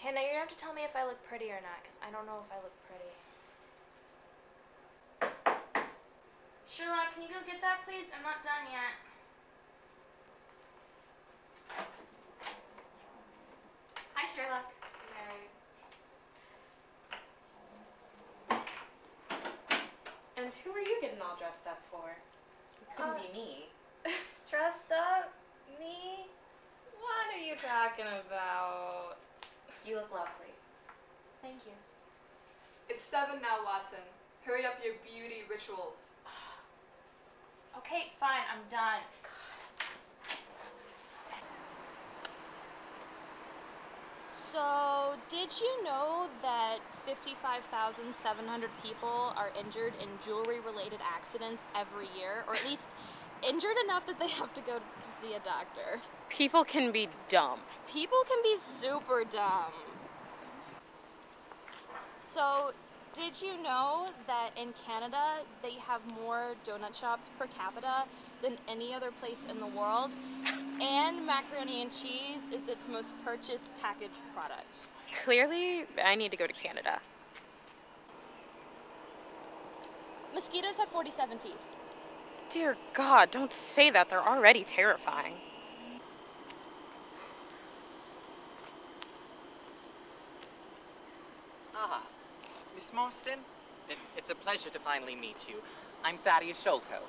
Hannah, you have to tell me if I look pretty or not, because I don't know if I look pretty. Sherlock, can you go get that, please? I'm not done yet. Hi, Sherlock. And who are you getting all dressed up for? It couldn't be me. Dressed up? Me? What are you talking about? You look lovely. Thank you. It's 7 now, Watson. Hurry up your beauty rituals. Okay, fine, I'm done. So, did you know that 55,700 people are injured in jewelry-related accidents every year? Or at least injured enough that they have to go to see a doctor. People can be dumb. People can be super dumb. So, did you know that in Canada they have more donut shops per capita than any other place in the world? And macaroni and cheese is its most purchased packaged product. Clearly, I need to go to Canada. Mosquitoes have 47 teeth. Dear God, don't say that. They're already terrifying. Ah, Miss Marston? It's a pleasure to finally meet you. I'm Thaddeus Sholto.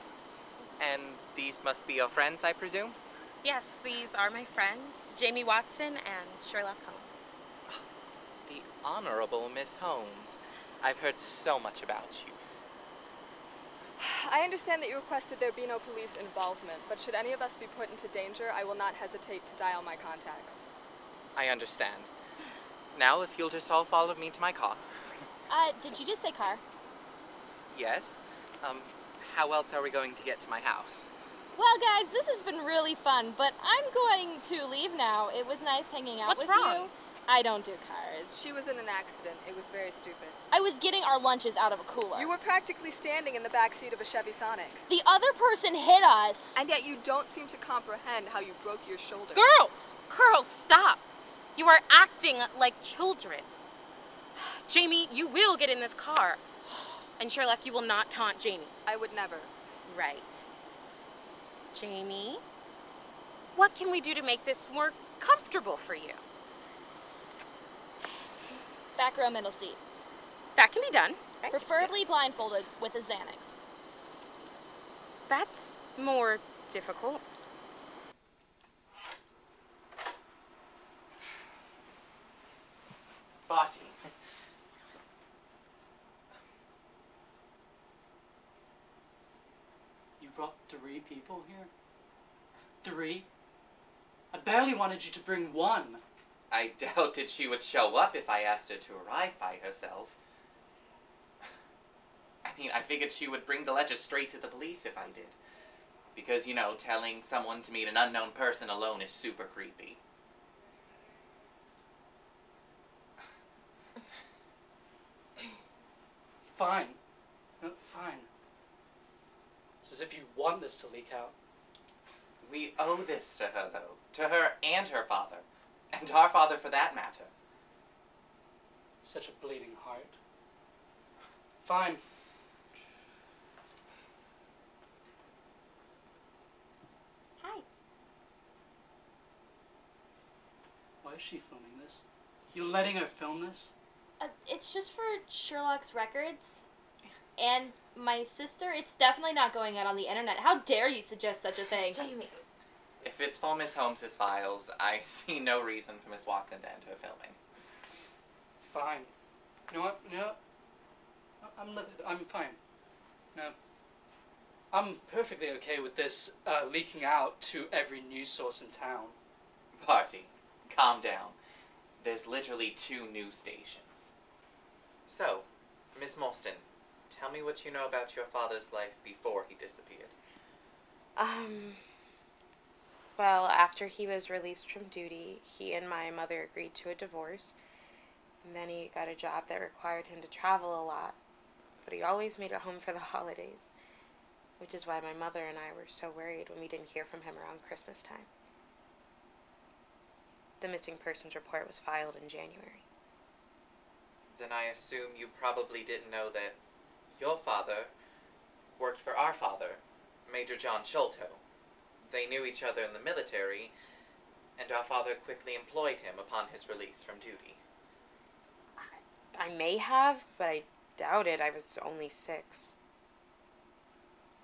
And these must be your friends, I presume? Yes, these are my friends, Jamie Watson and Sherlock Holmes. The Honorable Miss Holmes. I've heard so much about you. I understand that you requested there be no police involvement, but should any of us be put into danger, I will not hesitate to dial my contacts. I understand. Now, if you'll just all follow me to my car. Did you just say car? Yes? How else are we going to get to my house? Well, guys, this has been really fun, but I'm going to leave now. It was nice hanging out with you. I don't do cars. She was in an accident. It was very stupid. I was getting our lunches out of a cooler. You were practically standing in the back seat of a Chevy Sonic. The other person hit us. And yet you don't seem to comprehend how you broke your shoulder. Girls! Girls, stop! You are acting like children. Jamie, you will get in this car. And Sherlock, you will not taunt Jamie. I would never. Right. Jamie, what can we do to make this more comfortable for you? Back row, middle seat. That can be done. Right? Preferably Yes. blindfolded with a Xanax. That's more difficult. Barty. You brought 3 people here? 3? I barely wanted you to bring 1. I doubted she would show up if I asked her to arrive by herself. I mean, I figured she would bring the letter straight to the police if I did. Because, you know, telling someone to meet an unknown person alone is super creepy. Fine. No, fine. It's as if you want this to leak out. We owe this to her, though. To her and her father. And our father, for that matter. Such a bleeding heart. Fine. Hi. Why is she filming this? You're letting her film this? It's just for Sherlock's records. And my sister, it's definitely not going out on the internet. How dare you suggest such a thing? Jamie. If it's for Miss Holmes's files, I see no reason for Miss Watson to end her filming. Fine. You know what? You know what? I'm livid. I'm fine. No. I'm perfectly okay with this leaking out to every news source in town. Barty, calm down. There's literally 2 news stations. So, Miss Moulston, tell me what you know about your father's life before he disappeared. Well, after he was released from duty, he and my mother agreed to a divorce. And then he got a job that required him to travel a lot. But he always made it home for the holidays. Which is why my mother and I were so worried when we didn't hear from him around Christmas time. the missing persons report was filed in January. Then I assume you probably didn't know that your father worked for our father, Major John Sholto. They knew each other in the military, and our father quickly employed him upon his release from duty. I may have, but I doubt it. I was only 6.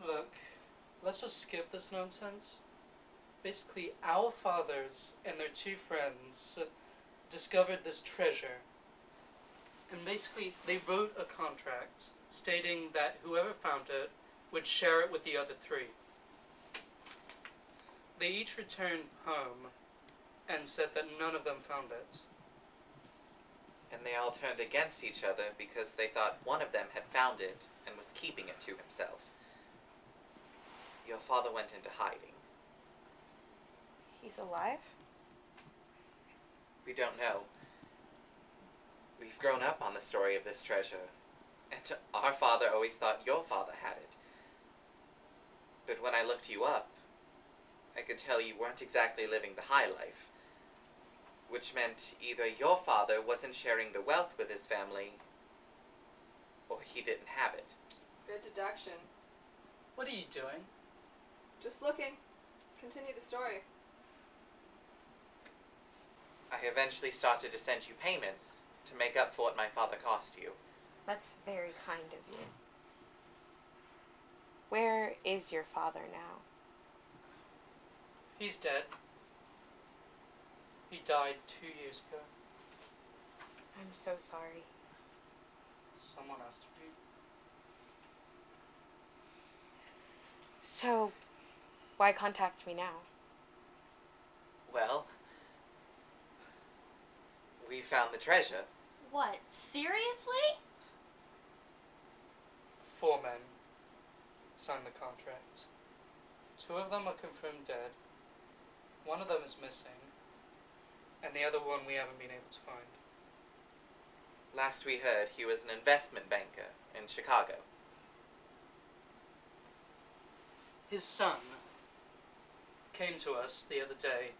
Look, let's just skip this nonsense. Basically, our fathers and their 2 friends discovered this treasure. And basically, they wrote a contract stating that whoever found it would share it with the other 3. They each returned home and said that none of them found it. And they all turned against each other because they thought one of them had found it and was keeping it to himself. Your father went into hiding. He's alive? We don't know. We've grown up on the story of this treasure, and our father always thought your father had it. But when I looked you up, I could tell you weren't exactly living the high life, which meant either your father wasn't sharing the wealth with his family, or he didn't have it. Good deduction. What are you doing? Just looking. Continue the story. I eventually started to send you payments to make up for what my father cost you. That's very kind of you. Where is your father now? He's dead. He died 2 years ago. I'm so sorry. Someone has to be. So, why contact me now? Well, we found the treasure. What? Seriously? 4 men signed the contract. 2 of them are confirmed dead. 1 of them is missing. And the other one we haven't been able to find. Last we heard, he was an investment banker in Chicago. His son came to us the other day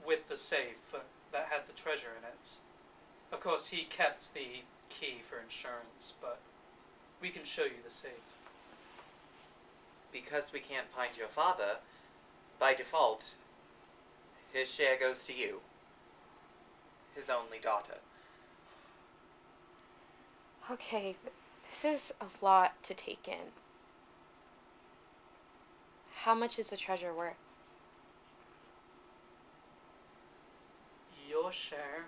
with the safe that had the treasure in it. Of course, he kept the key for insurance, but we can show you the safe. Because we can't find your father, by default, his share goes to you, his only daughter. Okay, this is a lot to take in. How much is the treasure worth? Your share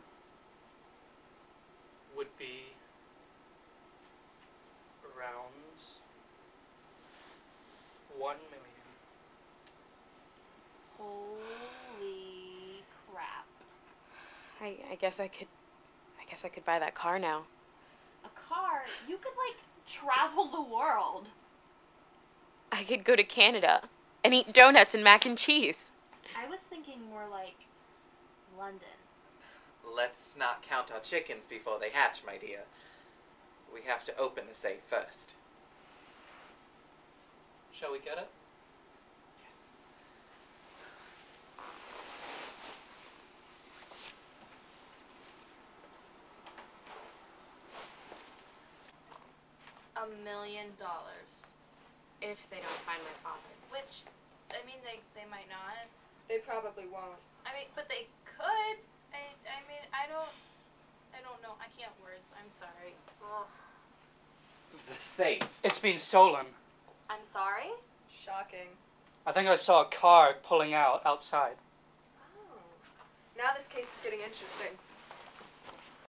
would be around 1 million. Holy crap. I guess I could buy that car now. A car? You could, like, travel the world. I could go to Canada and eat donuts and mac and cheese. I was thinking more like London. Let's not count our chickens before they hatch, my dear. We have to open the safe first. Shall we get it? Yes. $1 million. If they don't find my father. Which, I mean, they might not. They probably won't. I mean, but they could. I mean, I don't know. I can't words. I'm sorry. Ugh. The safe. It's been stolen. I'm sorry? Shocking. I think I saw a car pulling out outside. Oh. Now this case is getting interesting.